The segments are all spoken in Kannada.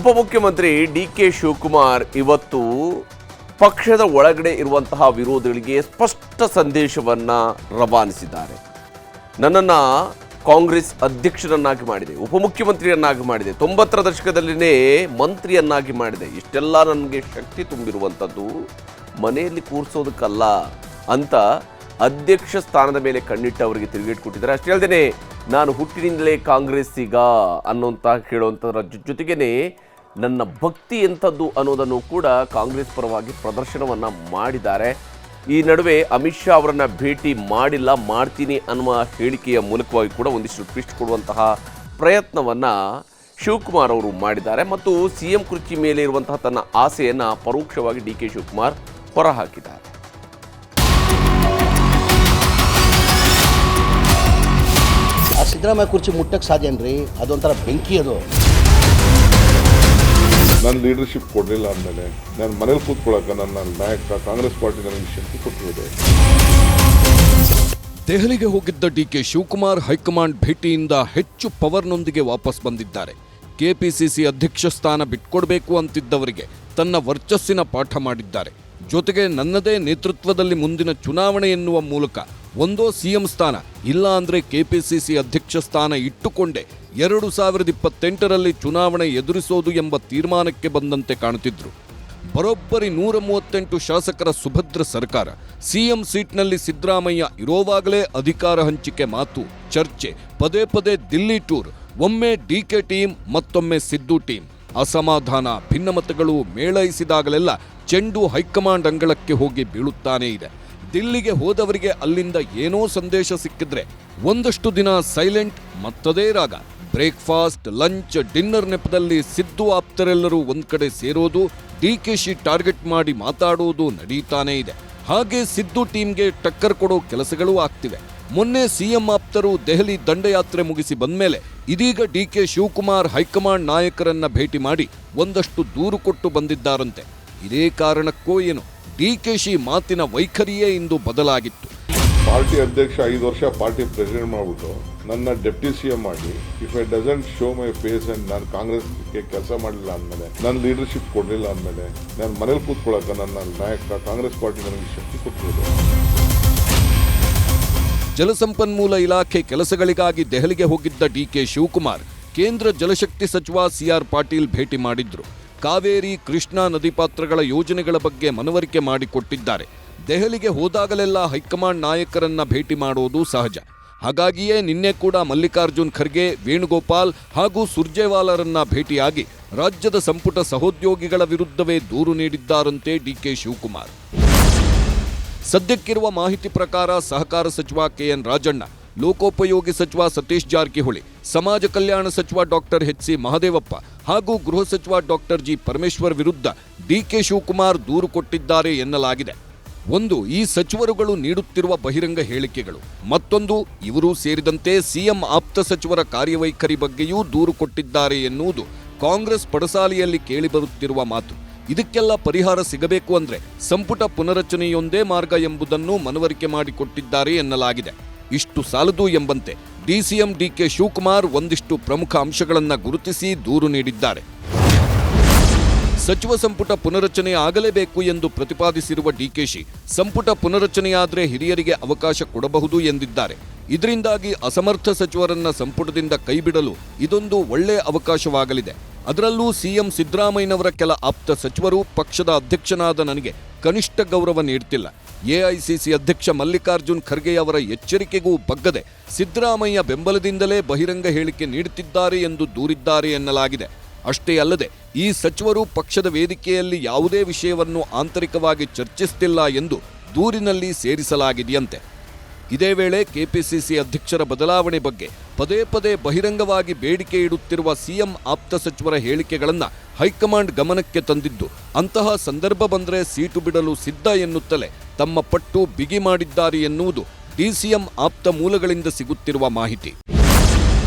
ಉಪಮುಖ್ಯಮಂತ್ರಿ ಡಿ.ಕೆ. ಶಿವಕುಮಾರ್ ಇವತ್ತು ಪಕ್ಷದ ಒಳಗಡೆ ಇರುವಂತಹ ವಿರೋಧಿಗಳಿಗೆ ಸ್ಪಷ್ಟ ಸಂದೇಶವನ್ನು ರವಾನಿಸಿದ್ದಾರೆ. ನನ್ನನ್ನು ಕಾಂಗ್ರೆಸ್ ಅಧ್ಯಕ್ಷರನ್ನಾಗಿ ಮಾಡಿದೆ, ಉಪಮುಖ್ಯಮಂತ್ರಿಯನ್ನಾಗಿ ಮಾಡಿದೆ, 90ರ ದಶಕದಲ್ಲಿನೇ ಮಂತ್ರಿಯನ್ನಾಗಿ ಮಾಡಿದೆ. ಇಷ್ಟೆಲ್ಲ ನನಗೆ ಶಕ್ತಿ ತುಂಬಿರುವಂಥದ್ದು ಮನೆಯಲ್ಲಿ ಕೂರಿಸೋದಕ್ಕಲ್ಲ ಅಂತ ಅಧ್ಯಕ್ಷ ಸ್ಥಾನದ ಮೇಲೆ ಕಣ್ಣಿಟ್ಟವರಿಗೆ ತಿರುಗೇಟು ಕೊಟ್ಟಿದ್ದಾರೆ. ಅಷ್ಟೇ ಅಲ್ಲದೆ ನಾನು ಹುಟ್ಟಿನಿಂದಲೇ ಕಾಂಗ್ರೆಸ್ಸಿಗ ಅನ್ನೋಂಥ ಹೇಳುವಂಥದ್ರ ಜೊತೆಗೇ ನನ್ನ ಭಕ್ತಿ ಎಂಥದ್ದು ಅನ್ನೋದನ್ನು ಕೂಡ ಕಾಂಗ್ರೆಸ್ ಪರವಾಗಿ ಪ್ರದರ್ಶನವನ್ನು ಮಾಡಿದ್ದಾರೆ. ಈ ನಡುವೆ ಅಮಿತ್ ಶಾ ಅವರನ್ನು ಭೇಟಿ ಮಾಡಿಲ್ಲ, ಮಾಡ್ತೀನಿ ಅನ್ನುವ ಹೇಳಿಕೆಯ ಮೂಲಕವಾಗಿ ಕೂಡ ಒಂದಿಷ್ಟು ಟ್ವಿಸ್ಟ್ ಕೊಡುವಂತಹ ಪ್ರಯತ್ನವನ್ನು ಶಿವಕುಮಾರ್ ಅವರು ಮಾಡಿದ್ದಾರೆ. ಮತ್ತು CM ಕುರ್ಚಿ ಮೇಲೆ ಇರುವಂತಹ ತನ್ನ ಆಸೆಯನ್ನು ಪರೋಕ್ಷವಾಗಿ ಡಿ.ಕೆ. ಶಿವಕುಮಾರ್ ಹೊರಹಾಕಿದ್ದಾರೆ. ಸಿದ್ದರಾಮಯ್ಯ ಕುರ್ಚಿ ಮುಟ್ಟಕ್ಕೆ ಸಾಧ್ಯನ್ರಿ? ಅದೊಂಥರ ಬೆಂಕಿ. ಅದು ನಾನು ಲೀಡರ್ಶಿಪ್ ಕೊಡಲಿಲ್ಲ ಅಂದಮೇಲೆ ನಾನು ಮನೇಲಿ ಕೂತ್ಕೊಳ್ಳೋಕೆ ನನ್ನ ನಾಯಕ ಕಾಂಗ್ರೆಸ್ ಪಾರ್ಟಿ ನನಗೆ ಶಕ್ತಿ ಕೊಟ್ಟಿದೆ. ದೆಹಲಿಗೆ ಹೋಗಿದ್ದ ಡಿ.ಕೆ. ಶಿವಕುಮಾರ್ ಹೈಕಮಾಂಡ್ ಭೇಟಿಯಿಂದ ಹೆಚ್ಚು ಪವರ್ನೊಂದಿಗೆ ವಾಪಸ್ ಬಂದಿದ್ದಾರೆ. ಕೆಪಿಸಿಸಿ ಅಧ್ಯಕ್ಷ ಸ್ಥಾನ ಬಿಟ್ಕೊಡ್ಬೇಕು ಅಂತಿದ್ದವರಿಗೆ ತನ್ನ ವರ್ಚಸ್ಸಿನ ಪಾಠ ಮಾಡಿದ್ದಾರೆ. ಜೊತೆಗೆ ನನ್ನದೇ ನೇತೃತ್ವದಲ್ಲಿ ಮುಂದಿನ ಚುನಾವಣೆ ಎನ್ನುವ ಮೂಲಕ ಒಂದೋ CM ಸ್ಥಾನ, ಇಲ್ಲ ಅಂದ್ರೆ ಕೆಪಿಸಿಸಿ ಅಧ್ಯಕ್ಷ ಸ್ಥಾನ ಇಟ್ಟುಕೊಂಡೇ 2028ರಲ್ಲಿ ಚುನಾವಣೆ ಎದುರಿಸೋದು ಎಂಬ ತೀರ್ಮಾನಕ್ಕೆ ಬಂದಂತೆ ಕಾಣುತ್ತಿದ್ರು. ಬರೋಬ್ಬರಿ 138 ಶಾಸಕರ ಸುಭದ್ರ ಸರ್ಕಾರ, CM ಸೀಟ್ನಲ್ಲಿ ಸಿದ್ದರಾಮಯ್ಯ ಇರೋವಾಗಲೇ ಅಧಿಕಾರ ಹಂಚಿಕೆ ಮಾತು, ಚರ್ಚೆ, ಪದೇ ಪದೇ ದಿಲ್ಲಿ ಟೂರ್, ಒಮ್ಮೆ ಡಿ.ಕೆ. ಟೀಮ್, ಮತ್ತೊಮ್ಮೆ ಸಿದ್ದು ಟೀಮ್. ಅಸಮಾಧಾನ, ಭಿನ್ನಮತಗಳು ಮೇಳೈಸಿದಾಗಲೆಲ್ಲ ಚೆಂಡು ಹೈಕಮಾಂಡ್ ಅಂಗಳಕ್ಕೆ ಹೋಗಿ ಬೀಳುತ್ತಾನೇ ಇದೆ. ದಿಲ್ಲಿಗೆ ಹೋದವರಿಗೆ ಅಲ್ಲಿಂದ ಏನೋ ಸಂದೇಶ ಸಿಕ್ಕಿದ್ರೆ ಒಂದಷ್ಟು ದಿನ ಸೈಲೆಂಟ್, ಮತ್ತದೇ ರಾಗ. ಬ್ರೇಕ್ಫಾಸ್ಟ್, ಲಂಚ್, ಡಿನ್ನರ್ ನೆಪದಲ್ಲಿ ಸಿದ್ದು ಆಪ್ತರೆಲ್ಲರೂ ಒಂದ್ ಕಡೆ ಸೇರೋದು, ಡಿ.ಕೆ.ಶಿ ಟಾರ್ಗೆಟ್ ಮಾಡಿ ಮಾತಾಡೋದು ನಡೀತಾನೇ ಇದೆ. ಹಾಗೆ ಸಿದ್ದು ಟೀಮ್ಗೆ ಟಕ್ಕರ್ ಕೊಡೋ ಕೆಲಸಗಳೂ ಆಗ್ತಿವೆ. ಮೊನ್ನೆ CM ಆಪ್ತರು ದೆಹಲಿ ದಂಡಯಾತ್ರೆ ಮುಗಿಸಿ ಬಂದ್ಮೇಲೆ ಇದೀಗ ಡಿ.ಕೆ. ಶಿವಕುಮಾರ್ ಹೈಕಮಾಂಡ್ ನಾಯಕರನ್ನ ಭೇಟಿ ಮಾಡಿ ಒಂದಷ್ಟು ದೂರು ಕೊಟ್ಟು ಬಂದಿದ್ದಾರಂತೆ. ಇದೇ ಕಾರಣಕ್ಕೋ ಏನು ಡಿ.ಕೆ.ಶಿ ಮಾತಿನ ವೈಖರಿಯೇ ಇಂದು ಬದಲಾಗಿತ್ತು. ಪಾರ್ಟಿ ಅಧ್ಯಕ್ಷ 5 ವರ್ಷ ಪಾರ್ಟಿ ಪ್ರೆಸಿಡೆಂಟ್ ಮಾಡಿಬಿಟ್ಟು ನನ್ನ ಡೆಪ್ಟಿ CM ಮಾಡಿ, if I doesn't show my face and ನಾನು ಕಾಂಗ್ರೆಸ್ಗೆ ಕೆಲಸ ಮಾಡಲಿಲ್ಲ ಅಂದಮೇಲೆ, ನಾನು ಲೀಡರ್ಶಿಪ್ ಕೊಡಲಿಲ್ಲ ಅಂದಮೇಲೆ ನಾನು ಮನೇಲಿ ಕೂತ್ಕೊಳ್ಳೋಕೆ ನನ್ನ ನಾಯಕ ಕಾಂಗ್ರೆಸ್ ಪಾರ್ಟಿ ನನಗೆ ಶಕ್ತಿ ಕೊಟ್ಟಿದೆ. ಜಲಸಂಪನ್ಮೂಲ ಇಲಾಖೆ ಕೆಲಸಗಳಿಗಾಗಿ ದೆಹಲಿಗೆ ಹೋಗಿದ್ದ ಡಿ.ಕೆ. ಶಿವಕುಮಾರ್ ಕೇಂದ್ರ ಜಲಶಕ್ತಿ ಸಚಿವ CR ಪಾಟೀಲ್ ಭೇಟಿ ಮಾಡಿದ್ರು. ಕಾವೇರಿ, ಕೃಷ್ಣಾ ನದಿ ಪಾತ್ರಗಳ ಯೋಜನೆಗಳ ಬಗ್ಗೆ ಮನವರಿಕೆ ಮಾಡಿಕೊಟ್ಟಿದ್ದಾರೆ. ದೆಹಲಿಗೆ ಹೋದಾಗಲೆಲ್ಲ ಹೈಕಮಾಂಡ್ ನಾಯಕರನ್ನ ಭೇಟಿ ಮಾಡೋದು ಸಹಜ. ಹಾಗಾಗಿಯೇ ನಿನ್ನೆ ಕೂಡ ಮಲ್ಲಿಕಾರ್ಜುನ್ ಖರ್ಗೆ, ವೇಣುಗೋಪಾಲ್ ಹಾಗೂ ಸುರ್ಜೇವಾಲಾರನ್ನ ಭೇಟಿಯಾಗಿ ರಾಜ್ಯದ ಸಂಪುಟ ಸಹೋದ್ಯೋಗಿಗಳ ವಿರುದ್ಧವೇ ದೂರು ನೀಡಿದ್ದಾರಂತೆ ಡಿ.ಕೆ. ಶಿವಕುಮಾರ್. ಸದ್ಯಕ್ಕಿರುವ ಮಾಹಿತಿ ಪ್ರಕಾರ ಸಹಕಾರ ಸಚಿವ KN ರಾಜಣ್ಣ, ಲೋಕೋಪಯೋಗಿ ಸಚಿವ ಸತೀಶ್ ಜಾರಕಿಹೊಳಿ, ಸಮಾಜ ಕಲ್ಯಾಣ ಸಚಿವ ಡಾಕ್ಟರ್ H.C. ಮಹದೇವಪ್ಪ ಹಾಗೂ ಗೃಹ ಸಚಿವ ಡಾಕ್ಟರ್ G. ಪರಮೇಶ್ವರ್ ವಿರುದ್ಧ ಡಿ.ಕೆ. ಶಿವಕುಮಾರ್ ದೂರು ಕೊಟ್ಟಿದ್ದಾರೆ ಎನ್ನಲಾಗಿದೆ. ಒಂದು, ಈ ಸಚಿವರುಗಳು ನೀಡುತ್ತಿರುವ ಬಹಿರಂಗ ಹೇಳಿಕೆಗಳು. ಮತ್ತೊಂದು, ಇವರು ಸೇರಿದಂತೆ CM ಆಪ್ತ ಸಚಿವರ ಕಾರ್ಯವೈಖರಿ ಬಗ್ಗೆಯೂ ದೂರು ಕೊಟ್ಟಿದ್ದಾರೆ ಎನ್ನುವುದು ಕಾಂಗ್ರೆಸ್ ಪಡಸಾಲಿಯಲ್ಲಿ ಕೇಳಿಬರುತ್ತಿರುವ ಮಾತು. ಇದಕ್ಕೆಲ್ಲ ಪರಿಹಾರ ಸಿಗಬೇಕು ಅಂದ್ರೆ ಸಂಪುಟ ಪುನರಚನೆಯೊಂದೇ ಮಾರ್ಗ ಎಂಬುದನ್ನು ಮನವರಿಕೆ ಮಾಡಿಕೊಟ್ಟಿದ್ದಾರೆ ಎನ್ನಲಾಗಿದೆ. ಇಷ್ಟು ಸಾಲದು ಎಂಬಂತೆ ಡಿ.ಸಿ.ಎಂ ಡಿ.ಕೆ. ಶಿವಕುಮಾರ್ ಒಂದಿಷ್ಟು ಪ್ರಮುಖ ಅಂಶಗಳನ್ನು ಗುರುತಿಸಿ ದೂರು ನೀಡಿದ್ದಾರೆ. ಸಚಿವ ಸಂಪುಟ ಪುನರಚನೆ ಆಗಲೇಬೇಕು ಎಂದು ಪ್ರತಿಪಾದಿಸಿರುವ ಡಿ.ಕೆ.ಶಿ ಸಂಪುಟ ಪುನರಚನೆಯಾದರೆ ಹಿರಿಯರಿಗೆ ಅವಕಾಶ ಕೊಡಬಹುದು ಎಂದಿದ್ದಾರೆ. ಇದರಿಂದಾಗಿ ಅಸಮರ್ಥ ಸಚಿವರನ್ನ ಸಂಪುಟದಿಂದ ಕೈಬಿಡಲು ಇದೊಂದು ಒಳ್ಳೆಯ ಅವಕಾಶವಾಗಲಿದೆ. ಅದರಲ್ಲೂ CM ಸಿದ್ದರಾಮಯ್ಯನವರ ಕೆಲ ಆಪ್ತ ಸಚಿವರು ಪಕ್ಷದ ಅಧ್ಯಕ್ಷನಾದ ನನಗೆ ಕನಿಷ್ಠ ಗೌರವ ನೀಡ್ತಿಲ್ಲ. ಎಐಸಿಸಿ ಅಧ್ಯಕ್ಷ ಮಲ್ಲಿಕಾರ್ಜುನ್ ಖರ್ಗೆಯವರ ಎಚ್ಚರಿಕೆಗೂ ಬಗ್ಗದೆ ಸಿದ್ದರಾಮಯ್ಯ ಬೆಂಬಲದಿಂದಲೇ ಬಹಿರಂಗ ಹೇಳಿಕೆ ನೀಡುತ್ತಿದ್ದಾರೆ ಎಂದು ದೂರಿದ್ದಾರೆ ಎನ್ನಲಾಗಿದೆ. ಅಷ್ಟೇ ಅಲ್ಲದೆ ಈ ಸಚಿವರು ಪಕ್ಷದ ವೇದಿಕೆಯಲ್ಲಿ ಯಾವುದೇ ವಿಷಯವನ್ನು ಆಂತರಿಕವಾಗಿ ಚರ್ಚಿಸುತ್ತಿಲ್ಲ ಎಂದು ದೂರಿನಲ್ಲಿ ಸೇರಿಸಲಾಗಿದೆಯಂತೆ. ಇದೇ ವೇಳೆ ಕೆಪಿಸಿಸಿ ಅಧ್ಯಕ್ಷರ ಬದಲಾವಣೆ ಬಗ್ಗೆ ಪದೇ ಪದೇ ಬಹಿರಂಗವಾಗಿ ಬೇಡಿಕೆ ಇಡುತ್ತಿರುವ CM ಆಪ್ತ ಸಚಿವರ ಹೇಳಿಕೆಗಳನ್ನು ಹೈಕಮಾಂಡ್ ಗಮನಕ್ಕೆ ತಂದಿದ್ದು, ಅಂತಹ ಸಂದರ್ಭ ಬಂದರೆ ಸೀಟು ಬಿಡಲು ಸಿದ್ಧ ಎನ್ನುತ್ತಲೇ ತಮ್ಮ ಪಟ್ಟು ಬಿಗಿ ಮಾಡಿದ್ದಾರೆ ಎನ್ನುವುದು ಡಿ.ಸಿ.ಎಂ ಆಪ್ತ ಮೂಲಗಳಿಂದ ಸಿಗುತ್ತಿರುವ ಮಾಹಿತಿ.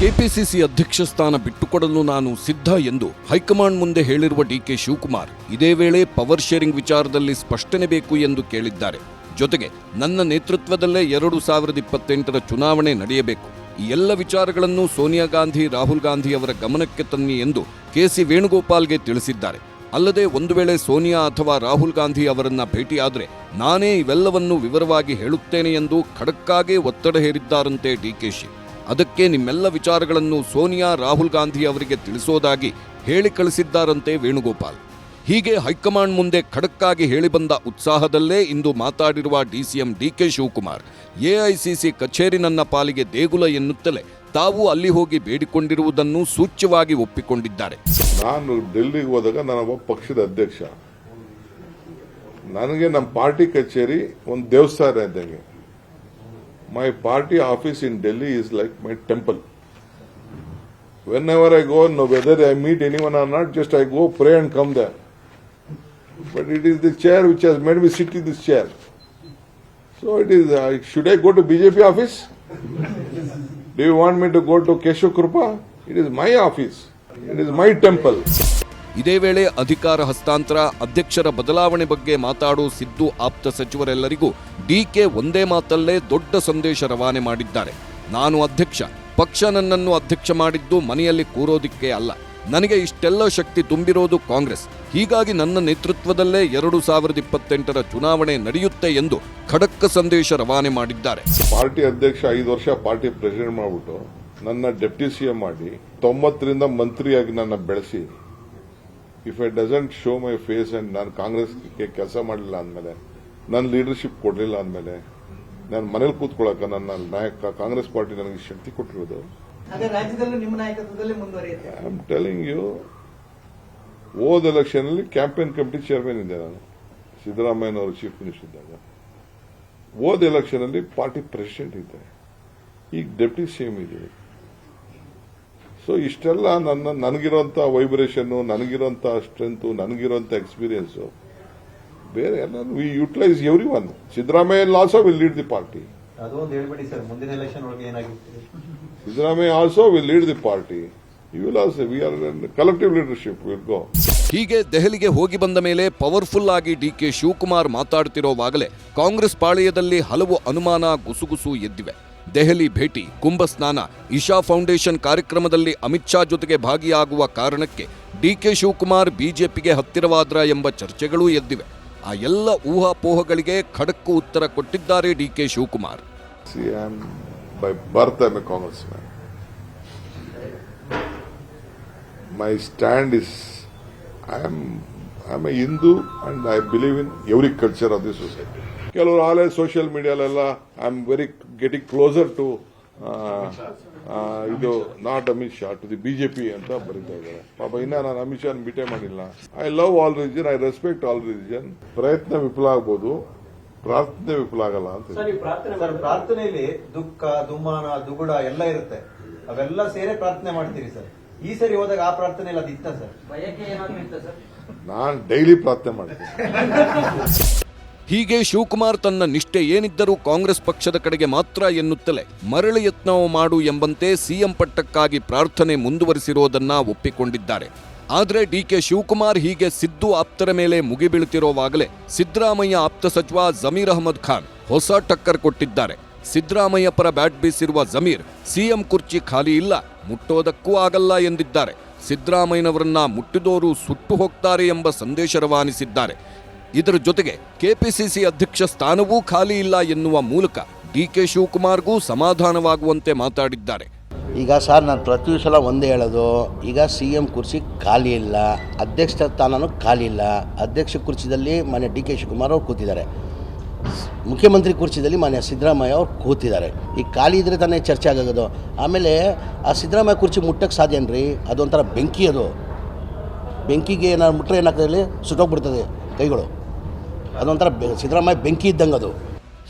ಕೆಪಿಸಿಸಿ ಅಧ್ಯಕ್ಷ ಸ್ಥಾನ ಬಿಟ್ಟುಕೊಡಲು ನಾನು ಸಿದ್ಧ ಎಂದು ಹೈಕಮಾಂಡ್ ಮುಂದೆ ಹೇಳಿರುವ ಡಿ.ಕೆ. ಶಿವಕುಮಾರ್ ಇದೇ ವೇಳೆ ಪವರ್ ಶೇರಿಂಗ್ ವಿಚಾರದಲ್ಲಿ ಸ್ಪಷ್ಟನೆ ಬೇಕು ಎಂದು ಕೇಳಿದ್ದಾರೆ. ಜೊತೆಗೆ ನನ್ನ ನೇತೃತ್ವದಲ್ಲೇ 2028ರ ಚುನಾವಣೆ ನಡೆಯಬೇಕು, ಈ ಎಲ್ಲ ವಿಚಾರಗಳನ್ನು ಸೋನಿಯಾ ಗಾಂಧಿ, ರಾಹುಲ್ ಗಾಂಧಿ ಅವರ ಗಮನಕ್ಕೆ ತನ್ನಿ ಎಂದು ಕೆಸಿ ವೇಣುಗೋಪಾಲ್ಗೆ ತಿಳಿಸಿದ್ದಾರೆ. ಅಲ್ಲದೆ ಒಂದು ವೇಳೆ ಸೋನಿಯಾ ಅಥವಾ ರಾಹುಲ್ ಗಾಂಧಿ ಅವರನ್ನ ಭೇಟಿಯಾದರೆ ನಾನೇ ಇವೆಲ್ಲವನ್ನು ವಿವರವಾಗಿ ಹೇಳುತ್ತೇನೆ ಎಂದು ಖಡಕ್ಕಾಗಿ ಒತ್ತಡ ಹೇರಿದ್ದಾರಂತೆ ಡಿಕೆಶಿ. ಅದಕ್ಕೆ ನಿಮ್ಮೆಲ್ಲ ವಿಚಾರಗಳನ್ನು ಸೋನಿಯಾ, ರಾಹುಲ್ ಗಾಂಧಿ ಅವರಿಗೆ ತಿಳಿಸೋದಾಗಿ ಹೇಳಿ ಕಳಿಸಿದ್ದಾರಂತೆ ವೇಣುಗೋಪಾಲ್. ಹೀಗೆ ಹೈಕಮಾಂಡ್ ಮುಂದೆ ಖಡಕ್ಕಾಗಿ ಹೇಳಿಬಂದ ಉತ್ಸಾಹದಲ್ಲೇ ಇಂದು ಮಾತಾಡಿರುವ ಡಿಸಿಎಂ ಡಿಕೆ ಶಿವಕುಮಾರ್, ಎಐಸಿಸಿ ಕಚೇರಿ ನನ್ನ ಪಾಲಿಗೆ ದೇಗುಲ ಎನ್ನುತ್ತಲೇ ತಾವು ಅಲ್ಲಿ ಹೋಗಿ ಬೇಡಿಕೊಂಡಿರುವುದನ್ನು ಸೂಚ್ಯವಾಗಿ ಒಪ್ಪಿಕೊಂಡಿದ್ದಾರೆ. ನಾನು ಡೆಲ್ಲಿಗೆ ಹೋದಾಗ ನಾನೊಬ್ಬ ಪಕ್ಷದ ಅಧ್ಯಕ್ಷ. ನನಗೆ ನಮ್ಮ ಪಾರ್ಟಿ ಕಚೇರಿ ಒಂದು ದೇವಸ್ಥಾನ ಇದ್ದಂಗೆ. My party office in Delhi is like my temple. Whenever I go, no whether I meet anyone or not, just I go pray and come there. But it is the chair which has made me sit in this chair. So it is, should I go to BJP office? Do you want me to go to Keshav Krupa? It is my office. It is my temple. ಇದೇ ವೇಳೆ ಅಧಿಕಾರ ಹಸ್ತಾಂತರ, ಅಧ್ಯಕ್ಷರ ಬದಲಾವಣೆ ಬಗ್ಗೆ ಮಾತಾಡೋ ಸಿದ್ದು ಆಪ್ತ ಸಚಿವರೆಲ್ಲರಿಗೂ ಡಿಕೆ ಒಂದೇ ಮಾತಲ್ಲೇ ದೊಡ್ಡ ಸಂದೇಶ ರವಾನೆ ಮಾಡಿದ್ದಾರೆ. ನಾನು ಅಧ್ಯಕ್ಷ, ಪಕ್ಷ ನನ್ನನ್ನು ಅಧ್ಯಕ್ಷ ಮಾಡಿದ್ದು ಮನೆಯಲ್ಲಿ ಕೂರೋದಿಕ್ಕೆ ಅಲ್ಲ. ನನಗೆ ಇಷ್ಟೆಲ್ಲ ಶಕ್ತಿ ತುಂಬಿರೋದು ಕಾಂಗ್ರೆಸ್. ಹೀಗಾಗಿ ನನ್ನ ನೇತೃತ್ವದಲ್ಲೇ 2028ರ ಚುನಾವಣೆ ನಡೆಯುತ್ತೆ ಎಂದು ಖಡಕ್ ಸಂದೇಶ ರವಾನೆ ಮಾಡಿದ್ದಾರೆ. ಪಾರ್ಟಿ ಅಧ್ಯಕ್ಷ 5 ವರ್ಷ ಪಾರ್ಟಿ ಪ್ರೆಸಿಡೆಂಟ್ ಮಾಡಿಬಿಟ್ಟು ನನ್ನ ಡೆಪ್ಟಿ ಸಿಎಂ ಮಾಡಿ 90ರಿಂದ ಮಂತ್ರಿಯಾಗಿ ನನ್ನ ಬೆಳೆಸಿ, if I doesn't show my face and ನಾನು ಕಾಂಗ್ರೆಸ್ಗೆ ಕೆಲಸ ಮಾಡಲಿಲ್ಲ ಅಂದಮೇಲೆ, ನನ್ನ ಲೀಡರ್ಶಿಪ್ ಕೊಡಲಿಲ್ಲ ಅಂದಮೇಲೆ, ನಾನು ಮನೇಲಿ ಕೂತ್ಕೊಳ್ಳಕ ನನ್ನ ನಾಯಕ ಕಾಂಗ್ರೆಸ್ ಪಾರ್ಟಿ ನನಗೆ ಶಕ್ತಿ ಕೊಟ್ಟಿರೋದು. ಐ ಆಮ್ ಟೆಲಿಂಗ್ ಯು, ಹೋದ ಎಲೆಕ್ಷನ್ ಅಲ್ಲಿ ಕ್ಯಾಂಪೇನ್ ಕಮಿಟಿ ಚೇರ್ಮನ್ ಇದ್ದೆ ನಾನು, ಸಿದ್ದರಾಮಯ್ಯನವರು ಚೀಫ್ ಮಿನಿಸ್ಟರ್ ಇದ್ದಾಗ. ಹೋದ ಎಲೆಕ್ಷನ್ ಅಲ್ಲಿ ಪಾರ್ಟಿ ಪ್ರೆಸಿಡೆಂಟ್ ಇದ್ದೆ, ಈಗ ಡೆಪ್ಟಿ ಸಿಎಂ ಇದ್ದೀವಿ. ಸೊ ಇಷ್ಟೆಲ್ಲ ನನಗಿರುವಂತ ವೈಬ್ರೇಷನ್, ನನಗಿರುವಂತ ಸ್ಟ್ರೆಂತ್, ನನಗಿರುವಂತ ಎಕ್ಸ್ಪೀರಿಯನ್ಸ್ ಬೇರೆ ಎಲ್ಲ we utilise every one. Siddaramaiah also will lead the party. ಅದೊಂದು ಹೇಳ್ಬೇಡಿ ಸರ್, ಮುಂದಿನ ಎಲೆಕ್ಷನ್ ಒಳಗೆ ಏನಾಗುತ್ತೆ? Siddaramaiah also will lead the party. You will also, we are collective leadership will go. ಹೀಗೆ ದೆಹಲಿಗೆ ಹೋಗಿ ಬಂದ ಮೇಲೆ ಪವರ್ಫುಲ್ ಆಗಿ ಡಿಕೆ ಶಿವಕುಮಾರ್ ಮಾತಾಡ್ತಿರೋವಾಗಲೇ ಕಾಂಗ್ರೆಸ್ ಪಾಳೆಯದಲ್ಲಿ ಹಲವು ಅನುಮಾನ, ಗುಸುಗುಸು ಎದ್ದಿವೆ. ದೆಹಲಿ ಭೇಟಿ, ಕುಂಭಸ್ನಾನ, ಇಶಾ ಫೌಂಡೇಶನ್ ಕಾರ್ಯಕ್ರಮದಲ್ಲಿ ಅಮಿತ್ ಶಾ ಜೊತೆಗೆ ಭಾಗಿಯಾಗುವ ಕಾರಣಕ್ಕೆ ಡಿಕೆ ಶಿವಕುಮಾರ್ ಬಿಜೆಪಿಗೆ ಹತ್ತಿರವಾದ್ರ ಎಂಬ ಚರ್ಚೆಗಳೂ ಎದ್ದಿವೆ. ಆ ಎಲ್ಲ ಊಹಾಪೋಹಗಳಿಗೆ ಖಡಕ್ಕು ಉತ್ತರ ಕೊಟ್ಟಿದ್ದಾರೆ DK Shivakumar. By birth I am a congressman. My stand is, I am a Hindu and I believe in every culture of this society. ಕೆಲವರು ಆಲೇ ಸೋಷಿಯಲ್ ಮೀಡಿಯಾಲೆಲ್ಲ I am very getting closer to ಇದು not Amit Shah to the BJP ಅಂತ ಬರೀತಾ ಇದ್ದಾರೆ. ಪಾಪ ಇನ್ನ ನಾನು ಅಮಿತ್ ಶಾ ಭೇಟಿ ಮಾಡಿಲ್ಲ. I love all religion, I respect all religion. ಪ್ರಯತ್ನ ವಿಫಲ ಆಗ್ಬೋದು, ಪ್ರಾರ್ಥನೆ ವಿಫಲ ಆಗಲ್ಲ ಅಂತ. ಸರ್, ಪ್ರಾರ್ಥನೆಯಲ್ಲಿ ದುಃಖ, ದುಮ್ಮಾನ, ದುಗುಡ ಎಲ್ಲ ಇರುತ್ತೆ, ಅವೆಲ್ಲ ಸೇರಿ ಪ್ರಾರ್ಥನೆ ಮಾಡ್ತೀರಿ ಸರ್. ಈ ಸರಿ ಹೋದಾಗ ಆ ಪ್ರಾರ್ಥನೆ ಇಲ್ಲ, ಅದು ಇತ್ತ ಸರ್? ನಾನು ಡೈಲಿ ಪ್ರಾರ್ಥನೆ ಮಾಡ್ತೀನಿ. ಹೀಗೆ ಶಿವಕುಮಾರ್ ತನ್ನ ನಿಷ್ಠೆ ಏನಿದ್ದರೂ ಕಾಂಗ್ರೆಸ್ ಪಕ್ಷದ ಕಡೆಗೆ ಮಾತ್ರ ಎನ್ನುತ್ತಲೇ ಮರಳಿ ಯತ್ನ ಮಾಡು ಎಂಬಂತೆ ಸಿಎಂ ಪಟ್ಟಕ್ಕಾಗಿ ಪ್ರಾರ್ಥನೆ ಮುಂದುವರಿಸಿರೋದನ್ನ ಒಪ್ಪಿಕೊಂಡಿದ್ದಾರೆ. ಆದರೆ ಡಿಕೆ ಶಿವಕುಮಾರ್ ಹೀಗೆ ಸಿದ್ದು ಆಪ್ತರ ಮೇಲೆ ಮುಗಿಬೀಳುತ್ತಿರುವಾಗಲೇ ಸಿದ್ದರಾಮಯ್ಯ ಆಪ್ತ ಸಚಿವ ಜಮೀರ್ ಅಹಮದ್ ಖಾನ್ ಹೊಸ ಟಕ್ಕರ್ ಕೊಟ್ಟಿದ್ದಾರೆ. ಸಿದ್ದರಾಮಯ್ಯ ಪರ ಬ್ಯಾಟ್ ಬೀಸಿರುವ ಜಮೀರ್ ಸಿಎಂ ಕುರ್ಚಿ ಖಾಲಿ ಇಲ್ಲ, ಮುಟ್ಟೋದಕ್ಕೂ ಆಗಲ್ಲ ಎಂದಿದ್ದಾರೆ. ಸಿದ್ದರಾಮಯ್ಯನವರನ್ನ ಮುಟ್ಟಿದೋರು ಸುಟ್ಟು ಹೋಗ್ತಾರೆ ಎಂಬ ಸಂದೇಶ ರವಾನಿಸಿದ್ದಾರೆ. ಇದರ ಜೊತೆಗೆ ಕೆಪಿಸಿಸಿ ಅಧ್ಯಕ್ಷ ಸ್ಥಾನವೂ ಖಾಲಿ ಇಲ್ಲ ಎನ್ನುವ ಮೂಲಕ ಡಿಕೆ ಶಿವಕುಮಾರ್ಗೂ ಸಮಾಧಾನವಾಗುವಂತೆ ಮಾತಾಡಿದ್ದಾರೆ. ಈಗ ಸರ್, ನಾನು ಪ್ರತಿ ಸಲ ಒಂದೇ ಹೇಳೋದು, ಈಗ CM ಕುರ್ಚಿ ಖಾಲಿ ಇಲ್ಲ, ಅಧ್ಯಕ್ಷ ಸ್ಥಾನನೂ ಖಾಲಿ ಇಲ್ಲ. ಅಧ್ಯಕ್ಷ ಕುರ್ಚಿದಲ್ಲಿ ಮಾನ್ಯ ಡಿ ಕೆ ಶಿವಕುಮಾರ್ ಅವರು ಕೂತಿದ್ದಾರೆ, ಮುಖ್ಯಮಂತ್ರಿ ಕುರ್ಚಿದಲ್ಲಿ ಮಾನ್ಯ ಸಿದ್ದರಾಮಯ್ಯ ಅವರು ಕೂತಿದ್ದಾರೆ. ಈಗ ಖಾಲಿ ಇದ್ರೆ ತಾನೇ ಚರ್ಚೆ ಆಗೋದು. ಆಮೇಲೆ ಆ ಸಿದ್ದರಾಮಯ್ಯ ಕುರ್ಚಿ ಮುಟ್ಟಕ್ಕೆ ಸಾಧ್ಯನ್ರಿ? ಅದೊಂಥರ ಬೆಂಕಿ, ಅದು ಬೆಂಕಿಗೆ ನಾನು ಮುಟ್ಟರೆ ಏನಾಗ್ತದೆ, ಸುಟ್ಟೋಗ್ಬಿಡ್ತದೆ ಕೈಗಳು. ಅದೊಂಥರ ಸಿದ್ದರಾಮಯ್ಯ ಬೆಂಕಿ ಇದ್ದಂಗೆ ಅದು.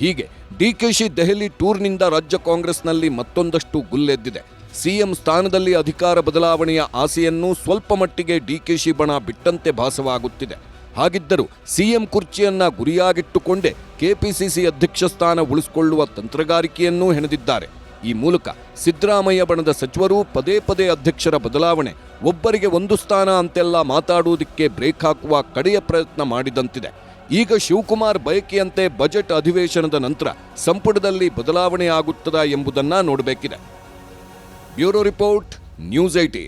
ಹೀಗೆ ಡಿಕೆಶಿ ದೆಹಲಿ ಟೂರ್ನಿಂದ ರಾಜ್ಯ ಕಾಂಗ್ರೆಸ್ನಲ್ಲಿ ಮತ್ತೊಂದಷ್ಟು ಗುಲ್ಲೆದ್ದಿದೆ. ಸಿಎಂ ಸ್ಥಾನದಲ್ಲಿ ಅಧಿಕಾರ ಬದಲಾವಣೆಯ ಆಸೆಯನ್ನು ಸ್ವಲ್ಪ ಮಟ್ಟಿಗೆ ಡಿಕೆಶಿ ಬಣ ಬಿಟ್ಟಂತೆ ಭಾಸವಾಗುತ್ತಿದೆ. ಹಾಗಿದ್ದರೂ ಸಿಎಂ ಕುರ್ಚಿಯನ್ನ ಗುರಿಯಾಗಿಟ್ಟುಕೊಂಡೇ ಕೆಪಿಸಿಸಿ ಅಧ್ಯಕ್ಷ ಸ್ಥಾನ ಉಳಿಸಿಕೊಳ್ಳುವ ತಂತ್ರಗಾರಿಕೆಯನ್ನೂ ಹೆಣೆದಿದ್ದಾರೆ. ಈ ಮೂಲಕ ಸಿದ್ದರಾಮಯ್ಯ ಬಣದ ಸಚಿವರು ಪದೇ ಪದೇ ಅಧ್ಯಕ್ಷರ ಬದಲಾವಣೆ, ಒಬ್ಬರಿಗೆ ಒಂದು ಸ್ಥಾನ ಅಂತೆಲ್ಲ ಮಾತಾಡುವುದಕ್ಕೆ ಬ್ರೇಕ್ ಹಾಕುವ ಕಡೆಯ ಪ್ರಯತ್ನ ಮಾಡಿದಂತಿದೆ. ಈಗ ಶಿವಕುಮಾರ್ ಬಯಕೆಯಂತೆ ಬಜೆಟ್ ಅಧಿವೇಶನದ ನಂತರ ಸಂಪುಟದಲ್ಲಿ ಬದಲಾವಣೆ ಆಗುತ್ತದಾ ಎಂಬುದನ್ನ ನೋಡಬೇಕಿದೆ. Bureau report, news 18.